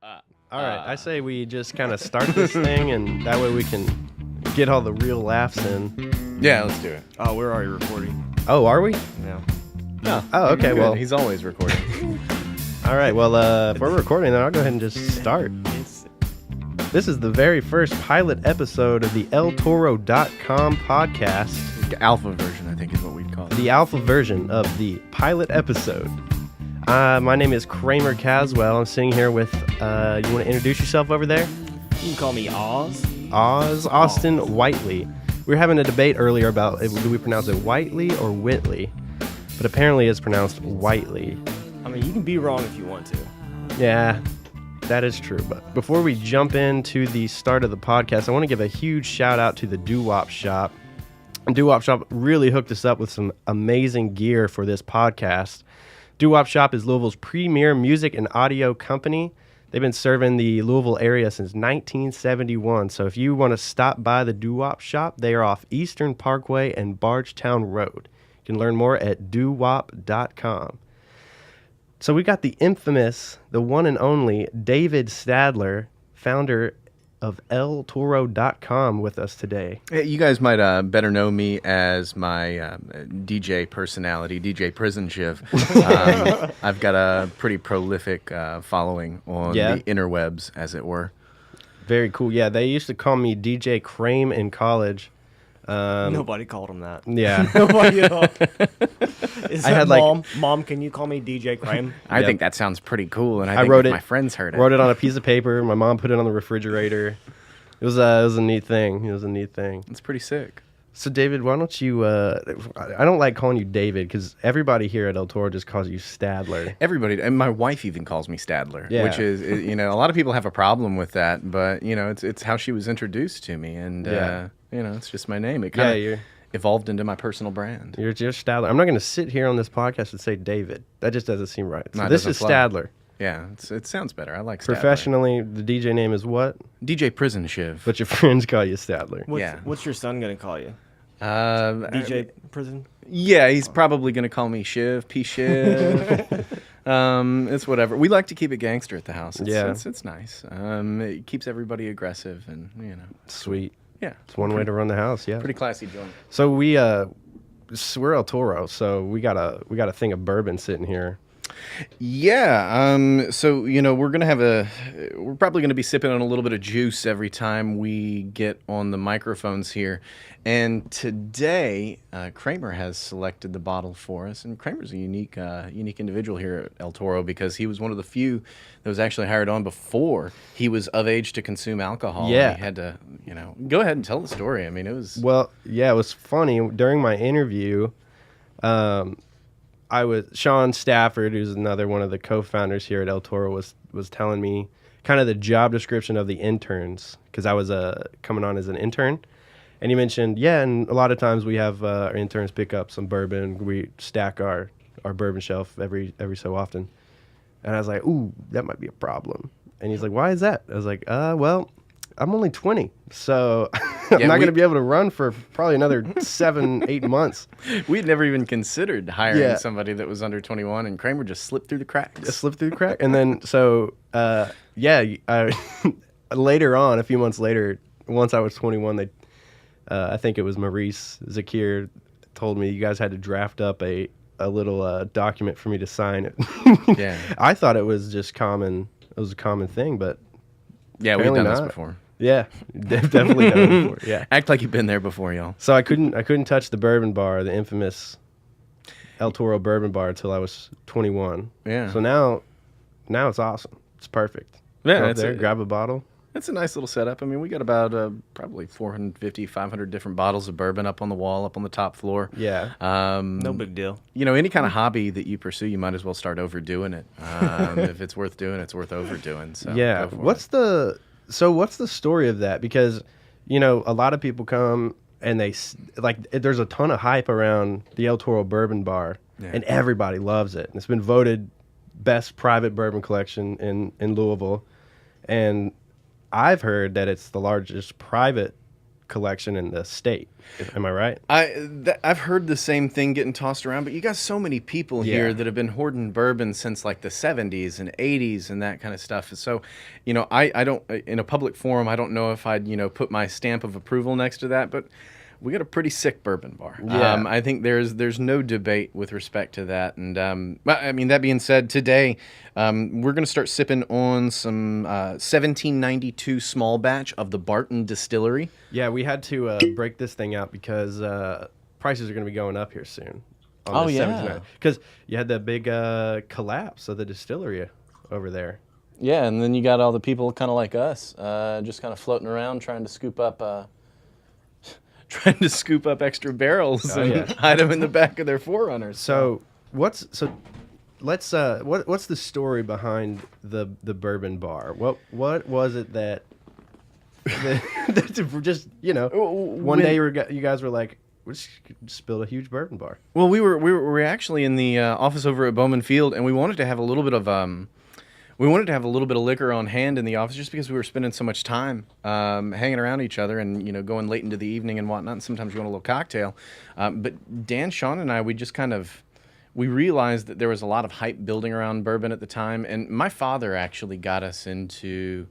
All right, I say we just kind of start this thing, and that way we can get all the real laughs in. Yeah, let's do it. Oh, we're already recording. Oh, are we? Yeah. No. Oh, okay, Good. well. He's always recording. All right, well, if we're recording, then I'll go ahead and just start. This is the very first pilot episode of the Toro.com podcast. Alpha version, I think, is what we'd call it. The alpha version of the pilot episode. My name is Kramer Caswell. I'm sitting here with, you want to introduce yourself over there? You can call me Oz. Austin Whiteley. We were having a debate earlier about do we pronounce it Whiteley or Whitley, but apparently it's pronounced Whiteley. I mean, you can be wrong if you want to. Yeah, that is true. But before we jump into the start of the podcast, I want to give a huge shout out to the Doo-Wop Shop. Doo-Wop Shop really hooked us up with some amazing gear for this podcast. Doo-Wop Shop is Louisville's premier music and audio company. They've been serving the Louisville area since 1971. So if you want to stop by the Doo-Wop Shop, they are off Eastern Parkway and Bardstown Road. You can learn more at doowop.com. So we got the infamous, the one and only David Stadler, founder of Toro.com, with us today. You guys might better know me as my DJ personality, DJ Prison Shiv. I've got a pretty prolific following on the interwebs, as it were. Very cool. Yeah, they used to call me DJ Kramer in college. Nobody called him that. Yeah. Nobody at all. I had Mom, can you call me DJ Kramer? I think that sounds pretty cool, and I think wrote if it, my friends heard it. Wrote it on a piece of paper. My mom put it on the refrigerator. It was a neat thing. It's pretty sick. So, David, why don't you... I don't like calling you David because everybody here at El Toro just calls you Stadler. Everybody, and my wife even calls me Stadler, Yeah. which is, a lot of people have a problem with that, but, it's how she was introduced to me, and, it's just my name. It kind of evolved into my personal brand. You're just Stadler. I'm not going to sit here on this podcast and say David. That just doesn't seem right. So No, this is flow. Stadler. Yeah, it sounds better. I like Stadler. Professionally, the DJ name is what? DJ Prison Shiv. But your friends call you Stadler. What's your son going to call you? DJ Prison? Yeah, he's probably going to call me Shiv, P. Shiv. It's whatever. We like to keep it gangster at the house. It's nice. It keeps everybody aggressive and, Sweet. Yeah. It's one way to run the house, yeah. Pretty classy joint. So we're El Toro, so we got a thing of bourbon sitting here. Yeah. So we're probably gonna be sipping on a little bit of juice every time we get on the microphones here. And today, Kramer has selected the bottle for us. And Kramer's a unique individual here at El Toro because he was one of the few that was actually hired on before he was of age to consume alcohol. Yeah. And he had to, go ahead and tell the story. I mean, it was... Well, yeah, it was funny. During my interview, Sean Stafford, who's another one of the co-founders here at El Toro, was telling me kind of the job description of the interns because I was coming on as an intern. And he mentioned, and a lot of times we have our interns pick up some bourbon. We stack our bourbon shelf every so often. And I was like, ooh, that might be a problem. And he's like, why is that? I was like, well, I'm only 20, so I'm not going to be able to run for probably another 7-8 months. We'd never even considered hiring somebody that was under 21, and Kramer just slipped through the cracks. And then, so, later on, a few months later, once I was 21, I think it was Maurice Zakir told me you guys had to draft up a little document for me to sign it. Yeah. I thought it was just common. It was a common thing, but yeah, we've done this before. Yeah, definitely done it before. Yeah, act like you've been there before, y'all. So I couldn't touch the bourbon bar, the infamous El Toro bourbon bar, until I was 21. Yeah. So now it's awesome. It's perfect. Yeah, go up there, grab a bottle. It's a nice little setup. I mean, we got about probably 450, 500 different bottles of bourbon up on the wall, up on the top floor. Yeah. No big deal. Any kind of hobby that you pursue, you might as well start overdoing it. If it's worth doing, it's worth overdoing. So yeah. What's the story of that? Because, a lot of people come and there's a ton of hype around the El Toro Bourbon Bar, and everybody loves it. And it's been voted best private bourbon collection in Louisville. And I've heard that it's the largest private collection in the state. Am I right? I've heard the same thing getting tossed around, but you got so many people here Yeah. that have been hoarding bourbon since like the 70s and 80s and that kind of stuff. So, I don't, in a public forum, I don't know if I'd, put my stamp of approval next to that, but we got a pretty sick bourbon bar. Yeah. I think there's no debate with respect to that. And that being said, today we're going to start sipping on some 1792 small batch of the Barton Distillery. Yeah, we had to break this thing out because prices are going to be going up here soon. Oh, yeah. Because you had that big collapse of the distillery over there. Yeah, and then you got all the people kind of like us, just kind of floating around trying to scoop up extra barrels and hide them in the back of their Forerunners. So what's the story behind the bourbon bar? What was it that just one day you guys were like, we just build a huge bourbon bar? Well, we were actually in the office over at Bowman Field, and we wanted to have a little bit of liquor on hand in the office just because we were spending so much time hanging around each other and, going late into the evening and whatnot. And sometimes you want a little cocktail. But Dan, Sean, and I, we realized that there was a lot of hype building around bourbon at the time. And my father actually got us into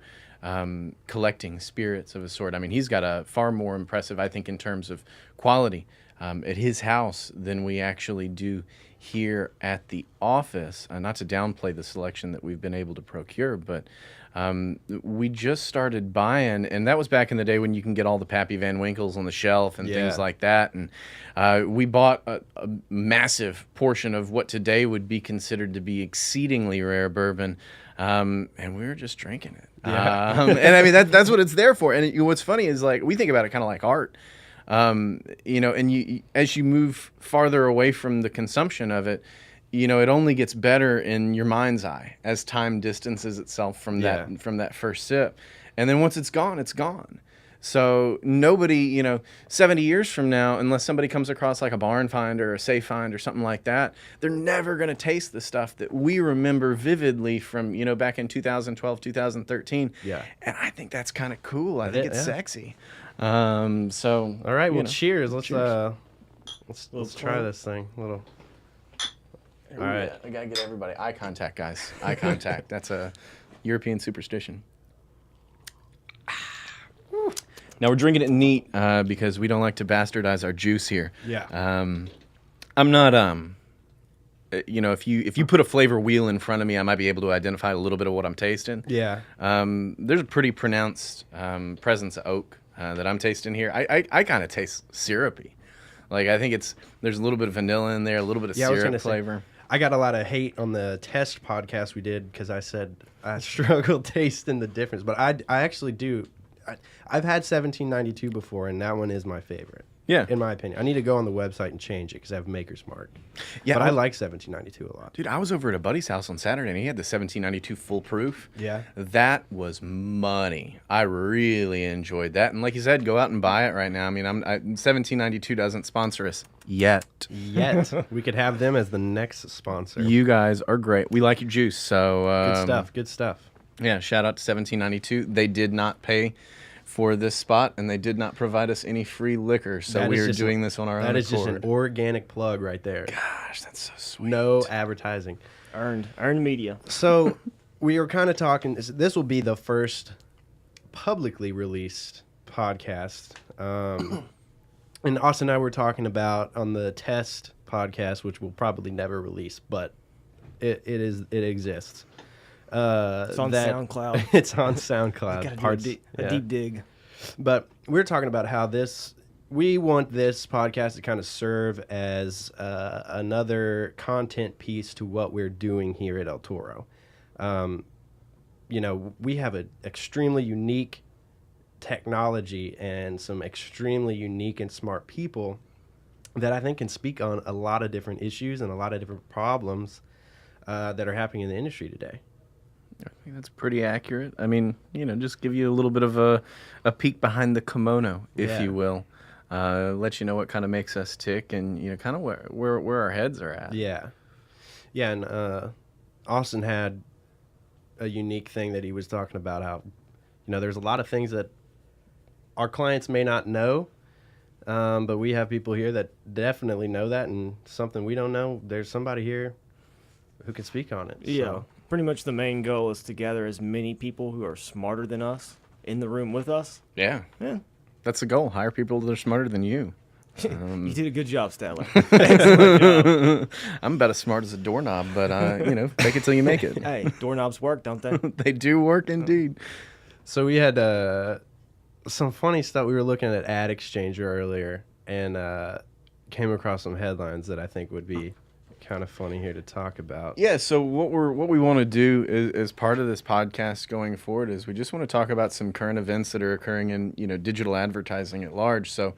collecting spirits of a sort. I mean, he's got a far more impressive, I think, in terms of quality at his house than we actually do here at the office. Not to downplay the selection that we've been able to procure, but we just started buying, and that was back in the day when you can get all the Pappy Van Winkles on the shelf and things like that. And we bought a massive portion of what today would be considered to be exceedingly rare bourbon, and we were just drinking it. Yeah. And I mean, that's what it's there for. And what's funny is, like, we think about it kind of like art. And you as you move farther away from the consumption of it, it only gets better in your mind's eye as time distances itself from that first sip. And then once it's gone, it's gone. So nobody, 70 years from now, unless somebody comes across like a barn find or a safe find or something like that, they're never going to taste the stuff that we remember vividly from, back in 2012, 2013. Yeah. And I think that's kind of cool. I think it's sexy. So all right, well, cheers. Let's try clunk. this thing. All All right, I gotta get everybody eye contact, guys. Eye contact. That's a European superstition. Now we're drinking it neat because we don't like to bastardize our juice here. Yeah. I'm not if you put a flavor wheel in front of me, I might be able to identify a little bit of what I'm tasting. Yeah. There's a pretty pronounced presence of oak that I'm tasting here. I kind of taste syrupy. Like, I think there's a little bit of vanilla in there, a little bit of syrup flavor. I got a lot of hate on the test podcast we did because I said I struggle tasting the difference, but I actually do. I've had 1792 before, and that one is my favorite. Yeah. In my opinion. I need to go on the website and change it because I have Maker's Mark. Yeah, But I like 1792 a lot. Dude, I was over at a buddy's house on Saturday, and he had the 1792 full proof. Yeah. That was money. I really enjoyed that. And like you said, go out and buy it right now. I mean, 1792 doesn't sponsor us yet. Yet. We could have them as the next sponsor. You guys are great. We like your juice. So Good stuff. Yeah, shout out to 1792. They did not pay for this spot, and they did not provide us any free liquor, so we are doing this on our own accord. That is just an organic plug right there. Gosh, that's so sweet. No advertising. Earned media. So we were kind of talking. This will be the first publicly released podcast. And Austin and I were talking about on the test podcast, which we'll probably never release, but it exists. It's on SoundCloud. It's on SoundCloud. Gotta do a deep dig. But we're talking about how we want this podcast to kind of serve as another content piece to what we're doing here at El Toro. We have an extremely unique technology and some extremely unique and smart people that I think can speak on a lot of different issues and a lot of different problems that are happening in the industry today. I think that's pretty accurate. I mean, just give you a little bit of a peek behind the kimono, if you will. Let you know what kind of makes us tick and, kind of where our heads are at. Yeah. Yeah, and Austin had a unique thing that he was talking about how, there's a lot of things that our clients may not know, but we have people here that definitely know that, and something we don't know, there's somebody here who can speak on it. Yeah. So. Pretty much the main goal is to gather as many people who are smarter than us in the room with us. Yeah. Yeah. That's the goal. Hire people that are smarter than you. You did a good job, Stadler. I'm about as smart as a doorknob, but, fake it till you make it. Hey, doorknobs work, don't they? They do work indeed. So we had some funny stuff. We were looking at Ad Exchanger earlier and came across some headlines that I think would be kind of funny here to talk about. Yeah, so what we want to do is, as part of this podcast going forward, is we just want to talk about some current events that are occurring in digital advertising at large. So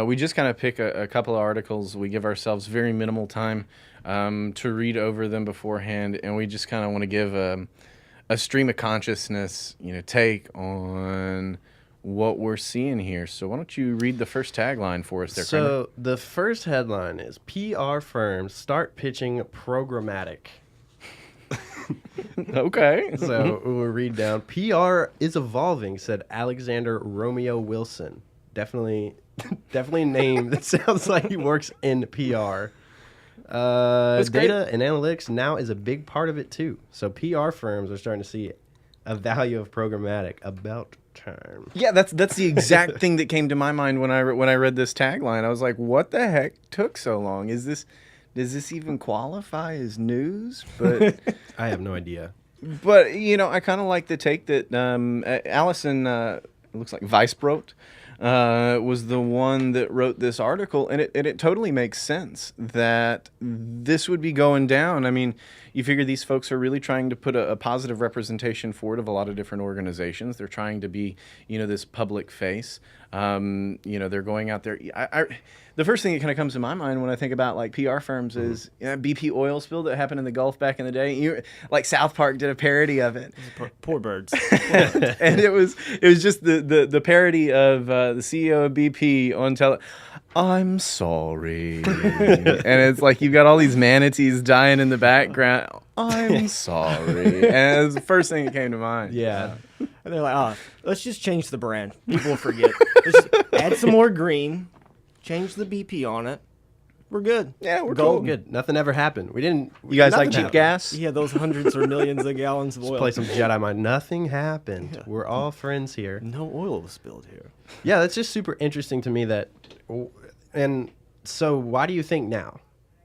we just kind of pick a couple of articles. We give ourselves very minimal time to read over them beforehand, and we just kind of want to give a stream of consciousness take on what we're seeing here. So why don't you read the first tagline for us there, Kramer? So the first headline is PR firms start pitching programmatic. Okay. So we'll read down. PR is evolving, said Alexander Romeo Wilson. Definitely a name that sounds like he works in PR. Data and analytics now is a big part of it too. So PR firms are starting to see a value of programmatic. About time. Yeah, that's the exact thing that came to my mind when I read this tagline. I was like, what the heck took so long? Does this even qualify as news? But I have no idea. But I kind of like the take that Allison, it looks like Weisbrot, was the one that wrote this article, and it totally makes sense that this would be going down. I mean, you figure these folks are really trying to put a positive representation forward of a lot of different organizations. They're trying to be, this public face. They're going out there. The first thing that kind of comes to my mind when I think about like PR firms is BP oil spill that happened in the Gulf back in the day. Like South Park did a parody of it. Poor birds. And it was just the parody of the CEO of BP on tele. I'm sorry. And it's like you've got all these manatees dying in the background. I'm sorry. And it's the first thing that came to mind. Yeah. And they're like, let's just change the brand. People will forget. Let's just add some more green, change the BP on it. We're good. Yeah, we're Cool. cool. Good. Nothing ever happened. You guys like cheap gas? Yeah, those hundreds or millions of gallons of oil. Play some Jedi mind. Nothing happened. Yeah. We're all friends here. No oil was spilled here. Yeah, that's just super interesting to me that. And so why do you think now?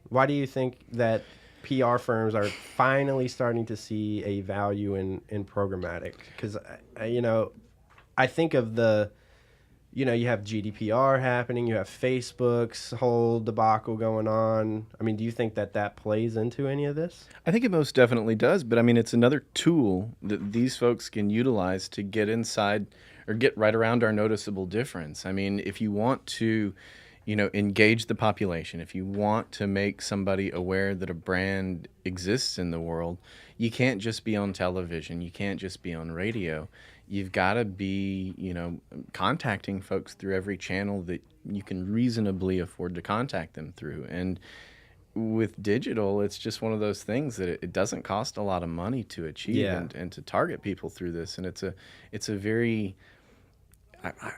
Why do you think that PR firms are finally starting to see a value in programmatic? Because, I think of you have GDPR happening, you have Facebook's whole debacle going on. I mean, do you think that plays into any of this? I think it most definitely does, but I mean, it's another tool that these folks can utilize to get inside or get right around our noticeable difference. I mean, if you want to, engage the population, if you want to make somebody aware that a brand exists in the world, you can't just be on television. You can't just be on radio. You've got to be, contacting folks through every channel that you can reasonably afford to contact them through. And with digital, it's just one of those things that it doesn't cost a lot of money to achieve and to target people through this. And it's a very,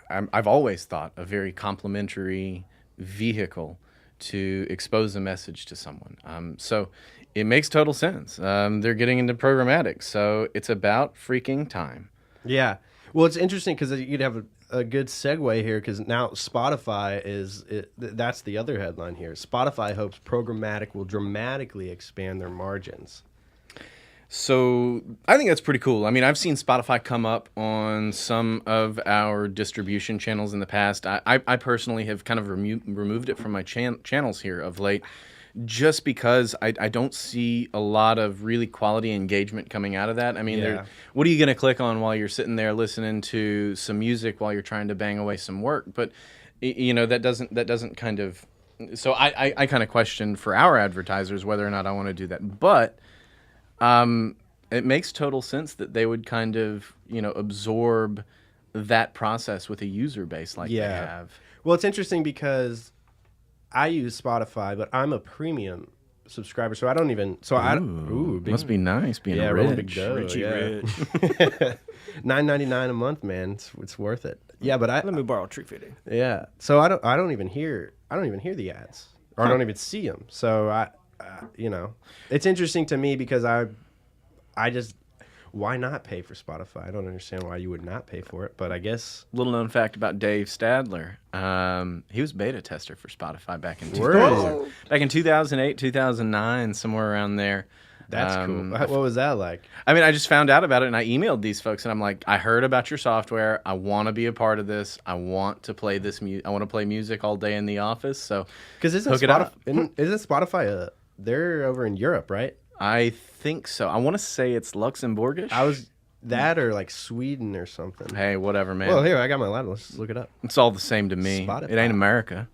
I've always thought, a very complimentary vehicle to expose a message to someone. So it makes total sense. They're getting into programmatic. So it's about freaking time. Yeah. Well, it's interesting because you'd have a good segue here because now Spotify that's the other headline here. Spotify hopes programmatic will dramatically expand their margins. So I think that's pretty cool. I mean, I've seen Spotify come up on some of our distribution channels in the past. I personally have kind of removed it from my channels here of late just because I don't see a lot of really quality engagement coming out of that. I mean, what are you going to click on while you're sitting there listening to some music while you're trying to bang away some work? But, that doesn't kind of... So I kind of question for our advertisers whether or not I want to do that. But... it makes total sense that they would kind of, absorb that process with a user base like they have. Well, it's interesting because I use Spotify, but I'm a premium subscribers, so I don't even. So big, must be nice being rolling rich. big dough, Richie Rich. $9.99 a month, man. It's worth it. Yeah, but Let me borrow tree fitting. yeah. So I don't even hear the ads, or I don't even see them. So it's interesting to me because I just. Why not pay for Spotify? I don't understand why you would not pay for it, but I guess. Little known fact about Dave Stadler. He was beta tester for Spotify back in Word. back in 2008, 2009, somewhere around there. That's cool. What was that like? I mean, I just found out about it, and I emailed these folks, and I'm like, I heard about your software. I want to be a part of this. I want to play this music. I want to play music all day in the office. So, because isn't Spotify? They're over in Europe, right? I think so. I want to say it's Luxembourgish. I was that or like Sweden or something. Hey, whatever, man. Well, here I got my laptop. Let's look it up. It's all the same to me. Spotify. It ain't America.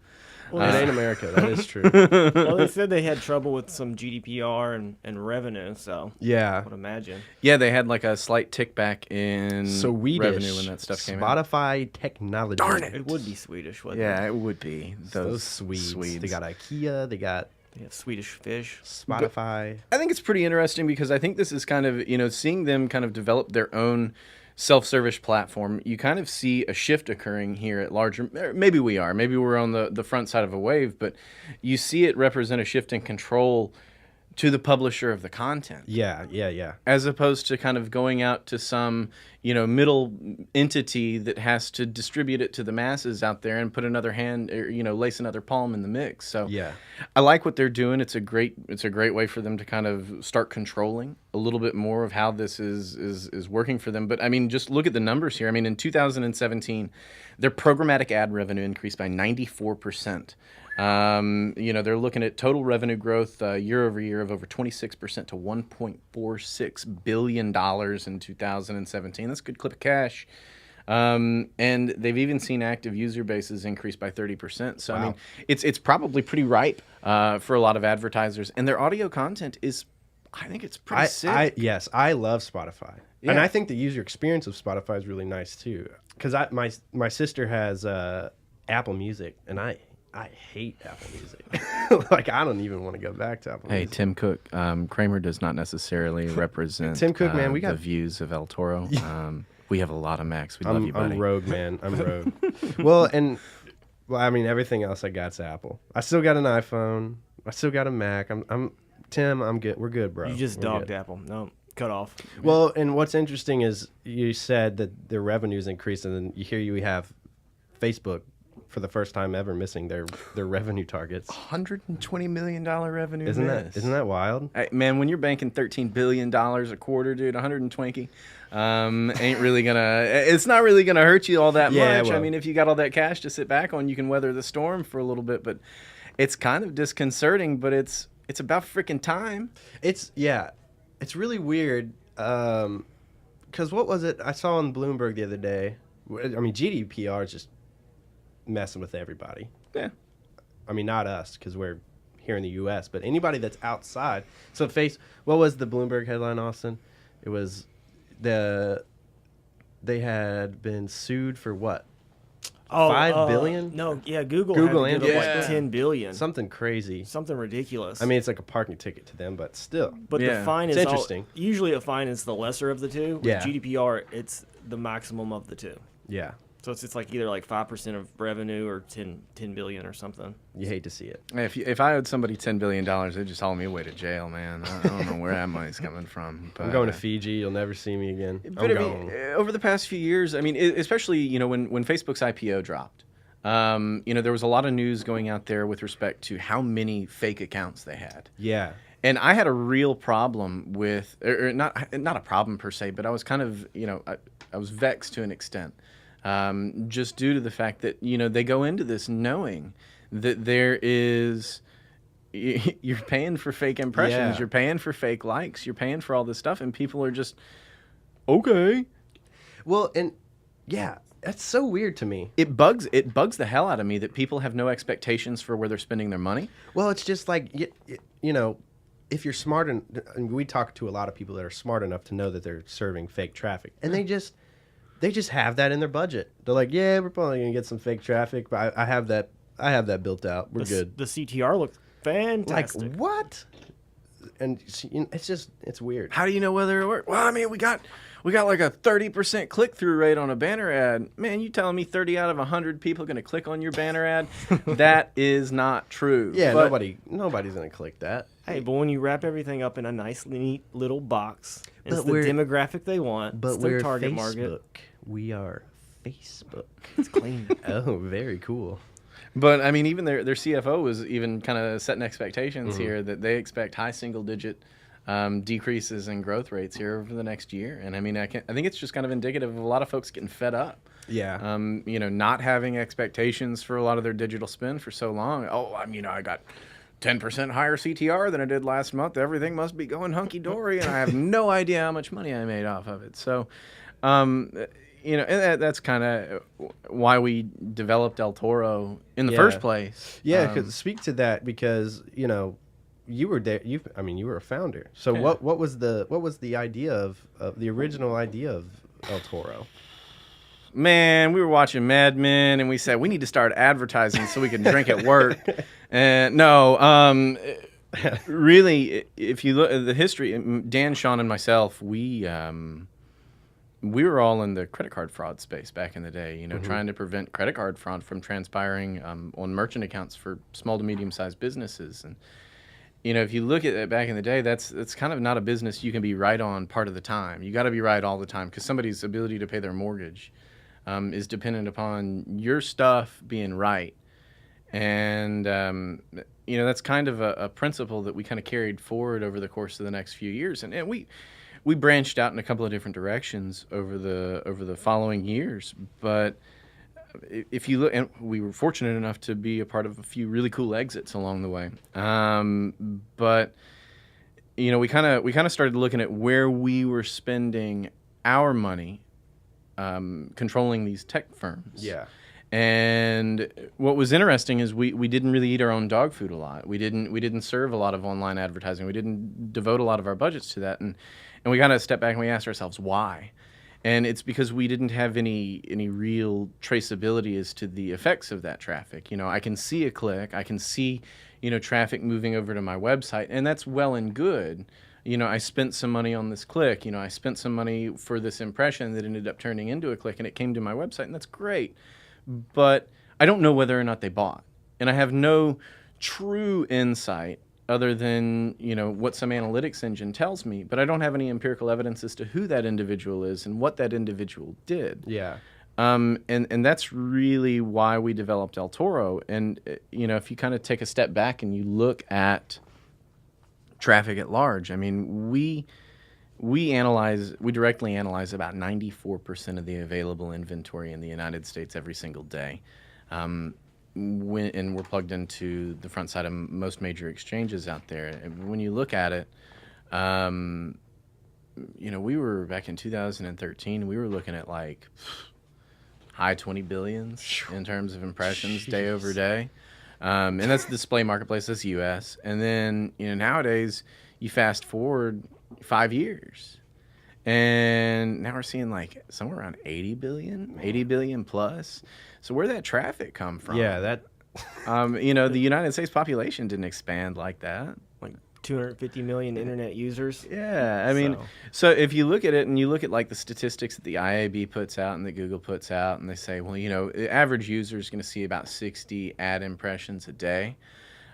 Well, it ain't America. That is true. Well, they said they had trouble with some GDPR and revenue, so I Yeah. would imagine. Yeah, they had like a slight tick back in Swedish revenue when that stuff came out. Spotify technology. Darn it. It would be Swedish, wouldn't Yeah, it? it would be. Those Swedes. They got IKEA. They got They have Swedish fish. Spotify. I think it's pretty interesting because I think this is kind of, seeing them kind of develop their own self-service platform, you kind of see a shift occurring here at larger, maybe we're on the front side of a wave, but you see it represent a shift in control to the publisher of the content. Yeah. As opposed to kind of going out to some, middle entity that has to distribute it to the masses out there and put another hand, or, lace another palm in the mix. So Yeah. I like what they're doing. It's a great way for them to kind of start controlling a little bit more of how this is working for them. But I mean, just look at the numbers here. I mean, in 2017, their programmatic ad revenue increased by 94%. They're looking at total revenue growth year over year of over 26% to $1.46 billion in 2017. That's a good clip of cash. And they've even seen active user bases increase by 30%. So, wow. I mean, it's probably pretty ripe for a lot of advertisers. And their audio content is, I think it's pretty sick. Yes, I love Spotify. Yeah. And I think the user experience of Spotify is really nice, too. Because my sister has Apple Music, and I hate Apple Music. Like, I don't even want to go back to Apple Music. Hey, Tim Cook, Kramer does not necessarily represent Tim Cook, man, we got the views of El Toro. We have a lot of Macs. We love you, buddy. I'm rogue, man. I'm rogue. Well, I mean, everything else I got's Apple. I still got an iPhone. I still got a Mac. Tim, I'm good. We're good, bro. You just dogged Apple. No, cut off. Well, and what's interesting is you said that their revenues increased, and then we have Facebook for the first time ever missing their revenue targets. $120 million revenue. Isn't that wild? Man, when you're banking $13 billion a quarter, dude, 120 ain't really gonna. It's not really gonna hurt you all that much. Well, I mean, if you got all that cash to sit back on, you can weather the storm for a little bit. But it's kind of disconcerting. But it's about freaking time. It's really weird. Because what was it I saw on Bloomberg the other day? I mean, GDPR is just messing with everybody. Yeah. I mean, not us, because we're here in the U.S., but anybody that's outside. So what was the Bloomberg headline, Austin? It was they had been sued for what? $5 billion? No, yeah, Google and like $10 billion. Something crazy. Something ridiculous. I mean, it's like a parking ticket to them, but still. But the fine is interesting. Usually a fine is the lesser of the two. With GDPR, it's the maximum of the two. Yeah. So it's like either like 5% of revenue or 10 billion or something. You hate to see it. If I owed somebody $10 billion, they'd just haul me away to jail, man. I don't know where that money's coming from. But, I'm going to Fiji. You'll never see me again. But over the past few years, I mean, especially when Facebook's IPO dropped, there was a lot of news going out there with respect to how many fake accounts they had. Yeah. And I had a real problem with, or not a problem per se, but I was kind of, I was vexed to an extent. Just due to the fact that, they go into this knowing that you're paying for fake impressions, you're paying for fake likes, you're paying for all this stuff, and people are just, okay. Well, and yeah, that's so weird to me. It bugs the hell out of me that people have no expectations for where they're spending their money. Well, it's just like, if you're smart, and we talk to a lot of people that are smart enough to know that they're serving fake traffic, and they just have that in their budget. They're like, yeah, we're probably gonna get some fake traffic, but I have that built out. We're good. The CTR Fantastic. Like, what? And it's weird. How do you know whether it worked? Well, I mean, we got like a 30% click-through rate on a banner ad. Man, you telling me 30 out of 100 people are going to click on your banner ad? That is not true. Yeah, But nobody's gonna click that. Hey, but when you wrap everything up in a nice, neat little box, it's But the we're- demographic they want. But it's their we're target Facebook. market. We are Facebook. It's clean. Oh, very cool. But I mean, even their CFO was even kind of setting expectations here that they expect high single-digit decreases in growth rates here over the next year. And I mean, I think it's just kind of indicative of a lot of folks getting fed up. Yeah. Not having expectations for a lot of their digital spend for so long. Oh, I got 10% higher CTR than I did last month. Everything must be going hunky-dory, and I have no idea how much money I made off of it. So, and that's kind of why we developed El Toro in the first place. Yeah, speak to that because you were there. You were a founder. So Yeah. what was the idea of the original idea of El Toro? Man, we were watching Mad Men, and we said we need to start advertising so we can drink at work. And no, really, if you look at the history, Dan, Sean, and myself, we were all in the credit card fraud space back in the day. Trying to prevent credit card fraud from transpiring on merchant accounts for small to medium-sized businesses. And if you look at it back in the day, that's kind of not a business you can be right on part of the time. You got to be right all the time because somebody's ability to pay their mortgage is dependent upon your stuff being right. And, that's kind of a principle that we kind of carried forward over the course of the next few years. And we branched out in a couple of different directions over the following years. But if you look, and we were fortunate enough to be a part of a few really cool exits along the way. But we kind of started looking at where we were spending our money, controlling these tech firms. Yeah. And what was interesting is we didn't really eat our own dog food a lot. We didn't serve a lot of online advertising. We didn't devote a lot of our budgets to that. And we kind of stepped back and we asked ourselves why. And it's because we didn't have any real traceability as to the effects of that traffic. I can see a click, I can see, traffic moving over to my website, and that's well and good. I spent some money on this click, I spent some money for this impression that ended up turning into a click and it came to my website, and that's great. But I don't know whether or not they bought. And I have no true insight other than, what some analytics engine tells me, but I don't have any empirical evidence as to who that individual is and what that individual did. Yeah. And that's really why we developed El Toro. And, if you kind of take a step back and you look at traffic at large, we directly analyze about 94% of the available inventory in the United States every single day. And we're plugged into the front side of most major exchanges out there. And when you look at it, we were back in 2013, we were looking at like high 20 billions in terms of impressions day over day. And that's display marketplace, that's US. And then, nowadays you fast forward 5 years and now we're seeing like somewhere around 80 billion plus. So where'd that traffic come from? Yeah, that the United States population didn't expand like that. Like 250 million internet users. Yeah, so if you look at it and you look at like the statistics that the IAB puts out and that Google puts out, and they say, well, the average user is going to see about 60 ad impressions a day.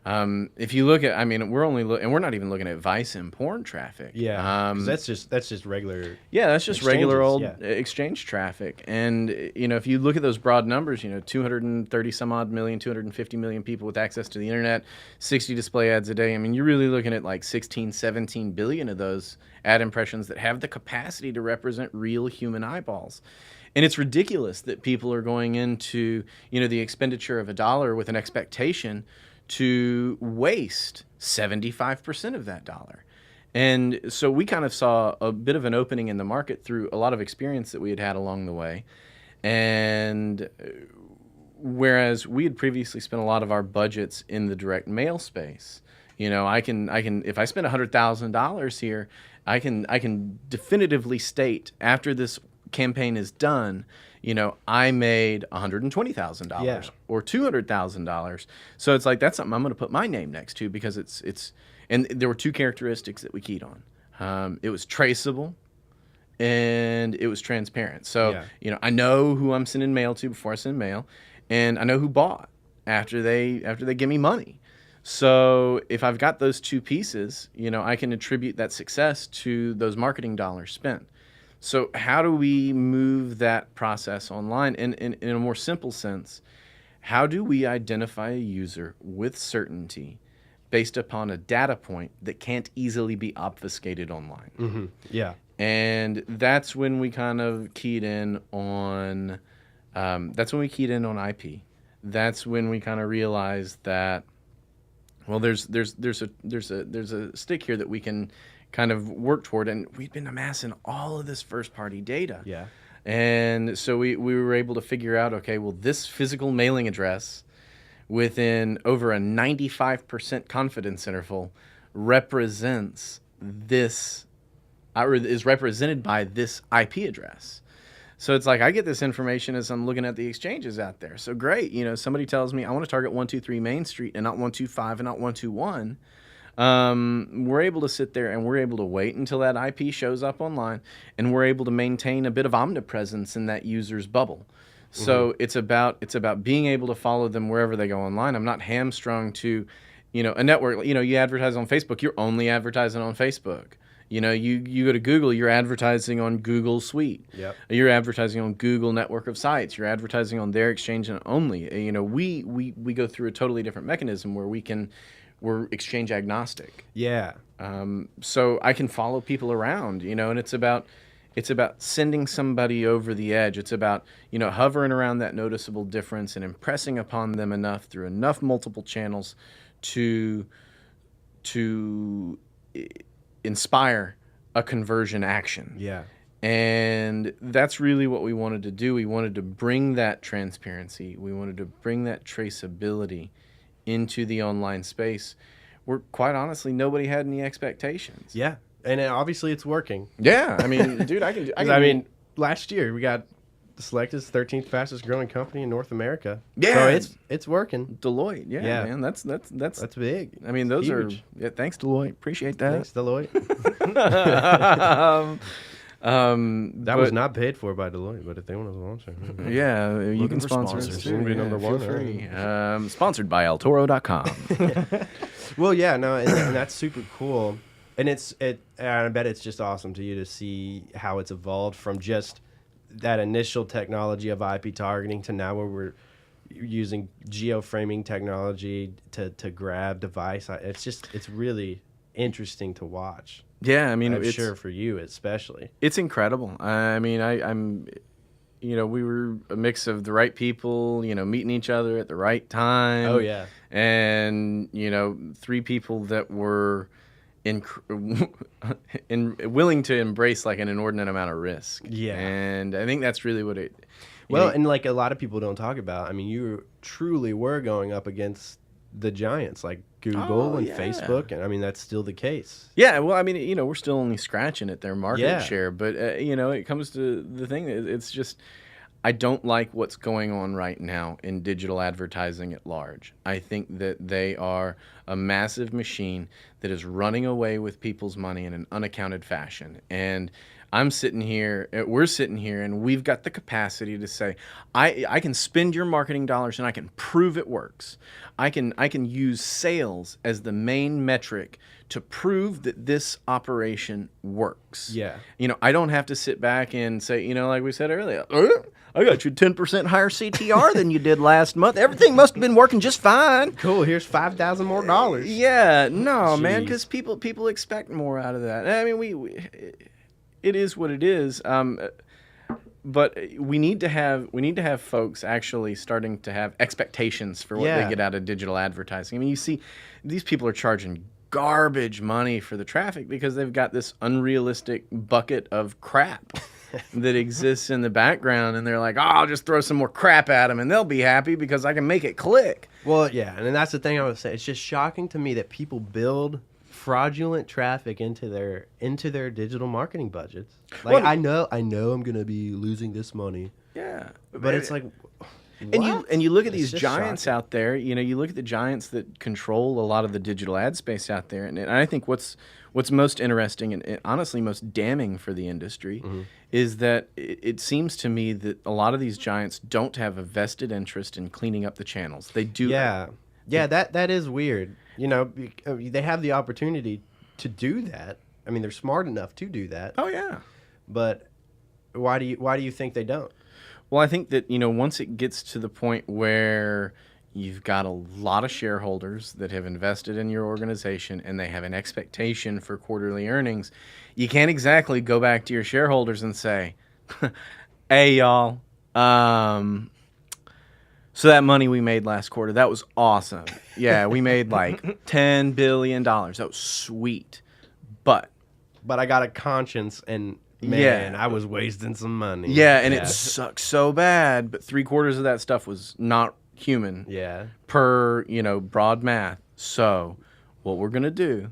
If you look at, we're only and we're not even looking at vice and porn traffic. Yeah, 'cause that's just regular. Yeah, that's just regular old exchanges, exchange traffic. And if you look at those broad numbers, 230 some odd million, 250 million people with access to the internet, 60 display ads a day. You're really looking at like 16, 17 billion of those ad impressions that have the capacity to represent real human eyeballs. And it's ridiculous that people are going into, the expenditure of $1 with an expectation to waste 75% of that dollar. And so we kind of saw a bit of an opening in the market through a lot of experience that we had along the way. And whereas we had previously spent a lot of our budgets in the direct mail space, I can if I spend $100,000 here, I can definitively state after this campaign is done, I made $120,000 Yeah. or $200,000. So it's like, that's something I'm going to put my name next to, because and there were 2 characteristics that we keyed on. It was traceable and it was transparent. So, I know who I'm sending mail to before I send mail, and I know who bought after they give me money. So if I've got those 2 pieces, I can attribute that success to those marketing dollars spent. So how do we move that process online? And in a more simple sense, how do we identify a user with certainty based upon a data point that can't easily be obfuscated online? Mm-hmm. Yeah. And that's when we kind of keyed in on IP. That's when we kind of realized that, well, there's a stick here that we can kind of work toward, and we've been amassing all of this first party data. Yeah. And so we were able to figure out, okay, well, this physical mailing address within over a 95% confidence interval represents this, or is represented by this IP address. So it's like, I get this information as I'm looking at the exchanges out there. So great, somebody tells me I want to target 123 Main Street and not 125 and not 121. We're able to sit there and we're able to wait until that IP shows up online, and we're able to maintain a bit of omnipresence in that user's bubble. So it's about being able to follow them wherever they go online. I'm not hamstrung to, a network. You advertise on Facebook, you're only advertising on Facebook. You go to Google, you're advertising on Google Suite. Yep. You're advertising on Google network of sites. You're advertising on their exchange only. We go through a totally different mechanism where we're exchange agnostic. Yeah. So I can follow people around, and it's about sending somebody over the edge. It's about, hovering around that noticeable difference and impressing upon them enough through enough multiple channels to inspire a conversion action. Yeah. And that's really what we wanted to do. We wanted to bring that transparency. We wanted to bring that traceability into the online space where, quite honestly, nobody had any expectations. Yeah. And obviously it's working. Yeah. I mean, dude, I mean, last year we got selected as 13th fastest growing company in North America. Yeah. So it's working. Deloitte. Yeah, Yeah. man. That's big. I mean, those Huge. are, thanks Deloitte. Appreciate that. Thanks, Deloitte. That was not paid for by Deloitte, but if they want to sponsor. Yeah, you Looking can for sponsor us. sponsors. too. We'll be number Feel one, free. Sponsored by eltoro.com. Well, yeah, no, and that's super cool. And I bet it's just awesome to you to see how it's evolved from just that initial technology of IP targeting to now where we're using geoframing technology to grab device. It's really interesting to watch. Yeah, I mean, I'm it's sure for you especially. It's incredible. I mean, I'm we were a mix of the right people, meeting each other at the right time. Oh yeah. And 3 people that were willing to embrace like an inordinate amount of risk. Yeah. And I think that's really what it. Well, and like a lot of people don't talk about. I mean, you truly were going up against the giants like Google and yeah. Facebook, and I mean that's still the case. Yeah, well, I mean, we're still only scratching at their market Yeah. share, but it comes to the thing. It's just, I don't like what's going on right now in digital advertising at large. I think that they are a massive machine that is running away with people's money in an unaccounted fashion. And we're sitting here, and we've got the capacity to say, I can spend your marketing dollars and I can prove it works. I can use sales as the main metric to prove that this operation works. Yeah. I don't have to sit back and say, like we said earlier, I got you 10% higher CTR than you did last month. Everything must have been working just fine. Cool. Here's $5,000 more dollars. Yeah, no, man, Jeez. because people expect more out of that. I mean, it is what it is. But we need to have folks actually starting to have expectations for what Yeah. they get out of digital advertising. I mean, you see, these people are charging garbage money for the traffic because they've got this unrealistic bucket of crap that exists in the background, and they're like, "Oh, I'll just throw some more crap at them, and they'll be happy because I can make it click." Well, yeah, and then that's the thing I was saying. It's just shocking to me that people build fraudulent traffic into their digital marketing budgets. Like, I know I'm gonna be losing this money. Yeah, But it's like, and you look at It's these just giants shocking. out there. You look at the giants that control a lot of the digital ad space out there, and I think what's most interesting and honestly most damning for the industry is that it seems to me that a lot of these giants don't have a vested interest in cleaning up the channels. They do. yeah, that is weird. They have the opportunity to do that. I mean, they're smart enough to do that. Oh yeah. But why do you think they don't? Well, I think that, once it gets to the point where you've got a lot of shareholders that have invested in your organization and they have an expectation for quarterly earnings, you can't exactly go back to your shareholders and say, hey, y'all, so that money we made last quarter, that was awesome. Yeah, we made like $10 billion. That was sweet. But I got a conscience, and man, I was wasting some money. yeah, and it sucks so bad, but 3/4 of that stuff was not human. Yeah. Per, broad math. So what we're going to do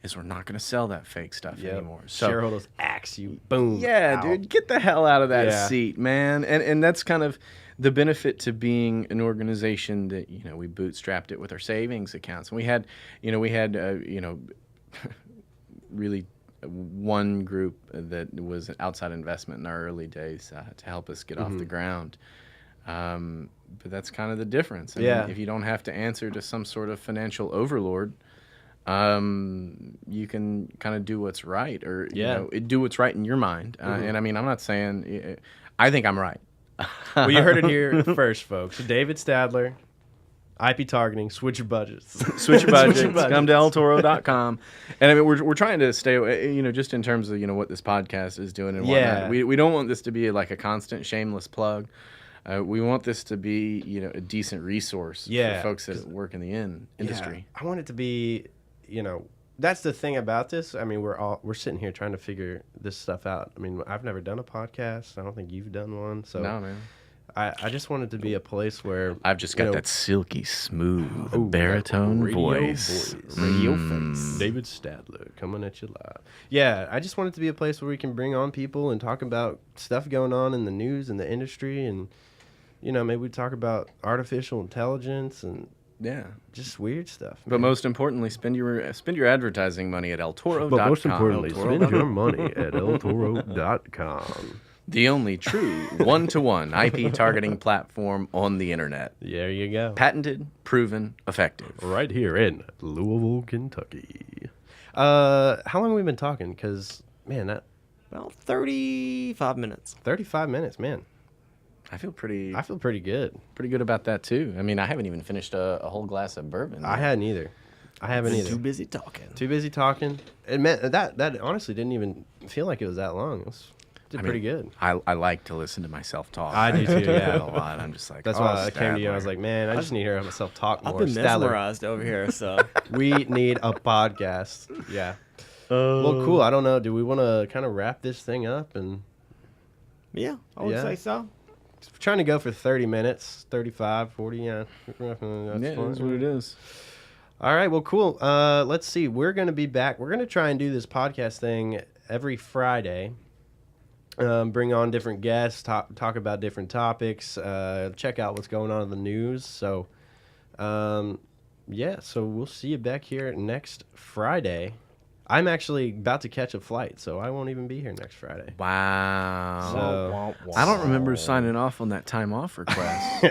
is we're not going to sell that fake stuff anymore. So shareholders axe you. Boom. yeah, out. dude, get the hell out of that Yeah. seat, man. And that's kind of the benefit to being an organization that, we bootstrapped it with our savings accounts. And we had really one group that was an outside investment in our early days to help us get off the ground. But that's kind of the difference. I mean, if you don't have to answer to some sort of financial overlord, you can kind of do what's right, or do what's right in your mind. And I mean, I'm not saying I think I'm right. Well, you heard it here first, folks. David Stadler, IP targeting, switch your budgets. Switch your budgets. Come to eltoro.com. And I mean, we're trying to stay, just in terms of, what this podcast is doing and whatnot. We don't want this to be like a constant shameless plug. We want this to be, a decent resource for folks that work in the industry. I want it to be, that's the thing about this. I mean, we're sitting here trying to figure this stuff out. I mean, I've never done a podcast. I don't think you've done one. So No, man. I just want it to be a place where I've just got that silky smooth baritone voice. Radio face. David Stadler coming at you live. Yeah, I just want it to be a place where we can bring on people and talk about stuff going on in the news and the industry, and maybe we talk about artificial intelligence and just weird stuff. But most importantly, spend your advertising money at eltoro.com. But most importantly, spend your money at eltoro.com. The only true one-to-one IP targeting platform on the internet. There you go. Patented, proven, effective. Right here in Louisville, Kentucky. How long have we been talking? Because, man, About 35 minutes. 35 minutes, man. I feel pretty good. Pretty good about that, too. I mean, I haven't even finished a whole glass of bourbon. I hadn't either. Too busy talking. Too busy talking. It meant that honestly didn't even feel like it was that long. It did pretty good. I like to listen to myself talk. I do too, yeah. a lot. I'm just like, That's why I came to you. I was like, man, I just need to hear myself talk more. I've been Stadler, mesmerized over here, so. we need a podcast. Yeah. Well, cool. I don't know. Do we want to kind of wrap this thing up? And Yeah, I would say so. trying to go for 30 minutes, 35, 40, yeah. That's that's what it is. All right, well, cool. Let's see. We're going to be back. We're going to try and do this podcast thing every Friday. Bring on different guests, talk about different topics, check out what's going on in the news. So, so we'll see you back here next Friday. I'm actually about to catch a flight, so I won't even be here next Friday. Wow. So, I don't remember signing off on that time off request.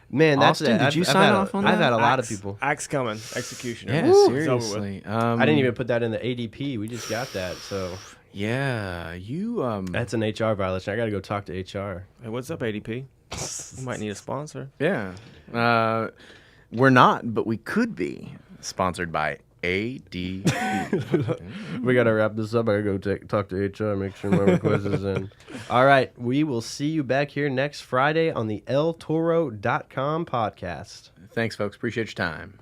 man, that's Austin, it. did you sign off on that? I've had a lot of people. Axe coming. Executioner. Yeah, Woo, seriously. I didn't even put that in the ADP. We just got that, so Yeah, you. that's an HR violation. I got to go talk to HR. Hey, what's up, ADP? We might need a sponsor. Yeah. We're not, but we could be sponsored by ADP. We got to wrap this up. I got to go talk to HR, make sure my request is in. All right. We will see you back here next Friday on the eltoro.com podcast. Thanks, folks. Appreciate your time.